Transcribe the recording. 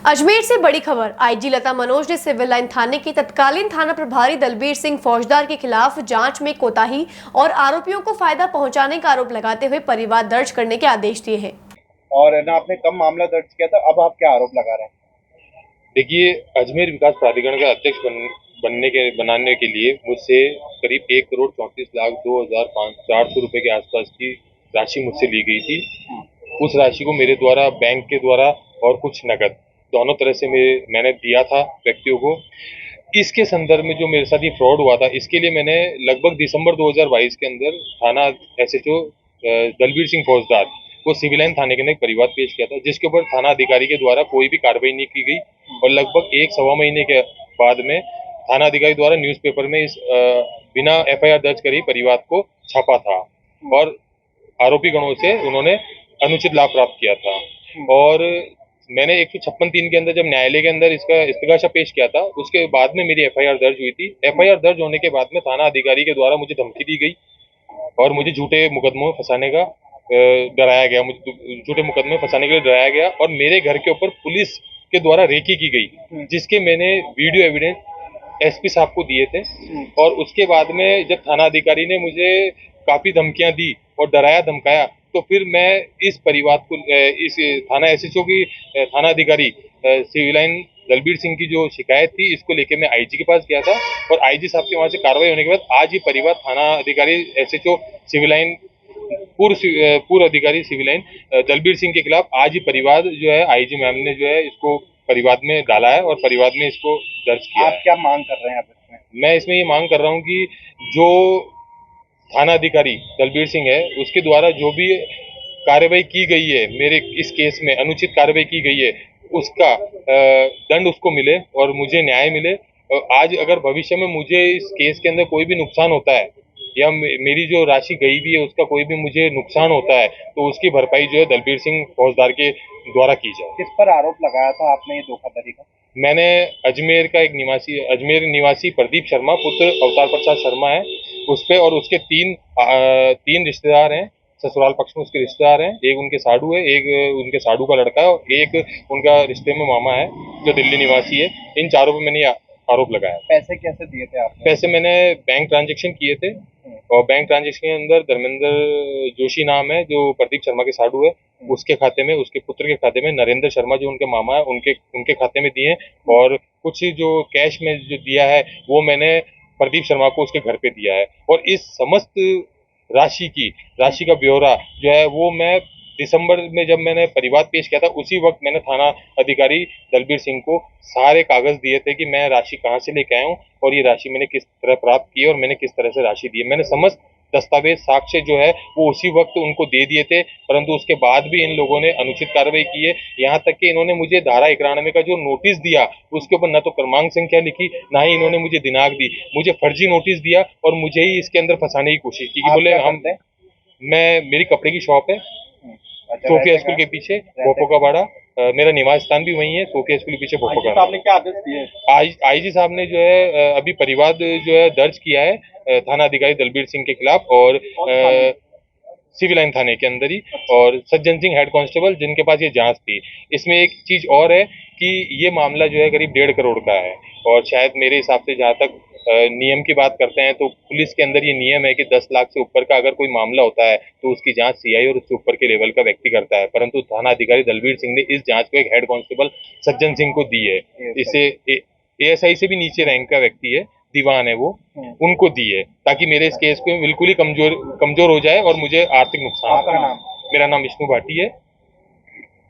अजमेर से बड़ी खबर। आईजी लता मनोज ने सिविल लाइन थाने के तत्कालीन थाना प्रभारी दलबीर सिंह फौजदार के खिलाफ जांच में कोताही और आरोपियों को फायदा पहुंचाने का आरोप लगाते हुए परिवाद दर्ज करने के आदेश दिए हैं। और ना आपने कब मामला दर्ज किया था, अब आप क्या आरोप लगा रहे हैं? देखिए, अजमेर विकास प्राधिकरण का अध्यक्ष बनाने के लिए मुझसे करीब 1,34,02,400 रुपए के आसपास की राशि मुझसे ली गई थी। उस राशि को मेरे द्वारा, बैंक के द्वारा और कुछ नकद, दोनों तरह से मैंने दिया था व्यक्तियों को। इसके संदर्भ में जो मेरे साथ ये फ्रॉड हुआ था, इसके लिए मैंने लगभग दिसंबर 2022 के अंदर थाना SHO दलबीर सिंह फौजदार को सिविल लाइन थाने के अंदर एक परिवाद पेश किया था, जिसके ऊपर थाना अधिकारी के द्वारा कोई भी कार्रवाई नहीं की गई। और लगभग 1-1.25 महीने के बाद में थाना अधिकारी द्वारा न्यूज़पेपर में इस बिना FIR दर्ज करे परिवाद को छापा था और आरोपी गणों से उन्होंने अनुचित लाभ प्राप्त किया था। और मैंने 156(3) के अंदर जब न्यायालय के अंदर इसका इस्तिगासा पेश किया था, उसके बाद में मेरी FIR दर्ज हुई थी। FIR दर्ज होने के बाद में थाना अधिकारी के द्वारा मुझे धमकी दी गई और मुझे झूठे मुकदमों में फंसाने का डराया गया, मुझे झूठे मुकदमे में फंसाने के लिए डराया गया और मेरे घर के ऊपर पुलिस के द्वारा रेकी की गई, जिसके मैंने वीडियो एविडेंस SP साहब को दिए थे। और उसके बाद में जब थाना अधिकारी ने मुझे काफी धमकियां दी और डराया धमकाया, तो फिर मैं इस परिवाद को, इस थाना SHO की थाना अधिकारी सिविल लाइन दलबीर सिंह की जो शिकायत थी, इसको लेके मैं IG के पास गया था। और IG साहब के वहां से कार्रवाई होने के बाद आज ये परिवाद थाना अधिकारी SHO सिविल लाइन पूर्व अधिकारी सिविल लाइन दलबीर सिंह के खिलाफ आज ही परिवाद जो है IG मैम ने जो है इसको परिवाद में डाला है और परिवाद में इसको दर्ज किया। आप क्या मांग कर रहे हैं आप इसमें? मैं इसमें ये मांग कर रहा हूँ कि जो थाना अधिकारी दलबीर सिंह है, उसके द्वारा जो भी कार्रवाई की गई है, मेरे इस केस में अनुचित कार्रवाई की गई है, उसका दंड उसको मिले और मुझे न्याय मिले। और आज अगर भविष्य में मुझे इस केस के अंदर कोई भी नुकसान होता है या मेरी जो राशि गई भी है उसका कोई भी मुझे नुकसान होता है, तो उसकी भरपाई जो है दलबीर सिंह फौजदार के द्वारा की जाए। किस पर आरोप लगाया था आपने ये धोखाधड़ी का? मैंने अजमेर निवासी प्रदीप शर्मा पुत्र अवतार प्रसाद शर्मा है उस पे, और उसके तीन रिश्तेदार हैं, ससुराल पक्ष में उसके रिश्तेदार हैं। एक उनके साडू है, एक उनके साडू का लड़का है और एक उनका रिश्ते में मामा है जो दिल्ली निवासी है। इन चारों पे मैंने आरोप लगाया। पैसे कैसे दिए थे आपने? पैसे मैंने बैंक ट्रांजेक्शन किए थे और बैंक ट्रांजेक्शन के अंदर धर्मेंद्र जोशी नाम है जो प्रदीप शर्मा के साडू है, उसके खाते में, उसके पुत्र के खाते में, नरेंद्र शर्मा जो उनके मामा है उनके खाते में दिए। और कुछ जो कैश में जो दिया है वो मैंने प्रदीप शर्मा को उसके घर पे दिया है। और इस समस्त राशि का ब्यौरा जो है वो मैं दिसंबर में जब मैंने परिवाद पेश किया था, उसी वक्त मैंने थाना अधिकारी दलबीर सिंह को सारे कागज दिए थे कि मैं राशि कहाँ से लेके आया हूँ और ये राशि मैंने किस तरह प्राप्त की है और मैंने किस तरह से राशि दी है। मैंने समस्त दस्तावेज साक्ष्य जो है वो उसी वक्त उनको दे दिए थे, परंतु उसके बाद भी इन लोगों ने अनुचित कार्रवाई की है। यहाँ तक कि इन्होंने मुझे धारा 91 का जो नोटिस दिया उसके ऊपर न तो क्रमांक संख्या लिखी, ना ही इन्होंने मुझे दिनांक दी, मुझे फर्जी नोटिस दिया और मुझे ही इसके अंदर फंसाने की कोशिश की। बोले मेरी कपड़े की शॉप है सोफिया स्कूल के पीछे भोपो का बाड़ा, मेरा निवास स्थान भी वही है, सोफिया स्कूल के पीछे भोपो का। आपने क्या आदेश दिए? IG साहब ने जो है अभी परिवाद जो है दर्ज किया है थाना अधिकारी दलबीर सिंह के खिलाफ और सिविल लाइन थाने के अंदर ही, और सज्जन सिंह हेड कांस्टेबल जिनके पास ये जांच थी। इसमें एक चीज और है कि ये मामला जो है करीब 1.5 करोड़ का है और शायद मेरे हिसाब से जहाँ तक नियम की बात करते हैं तो पुलिस के अंदर ये नियम है कि 10 लाख से ऊपर का अगर कोई मामला होता है तो उसकी जांच CI और उससे ऊपर के लेवल का व्यक्ति करता है, परंतु थाना अधिकारी दलबीर सिंह ने इस जांच को एक हेड कांस्टेबल सज्जन सिंह को दी है। इसे ASI से भी नीचे रैंक का व्यक्ति है, दीवान है वो, उनको दी है ताकि मेरे इस केस को बिल्कुल ही कमजोर हो जाए और मुझे आर्थिक नुकसान। आपका नाम? मेरा नाम विष्णु भाटी है।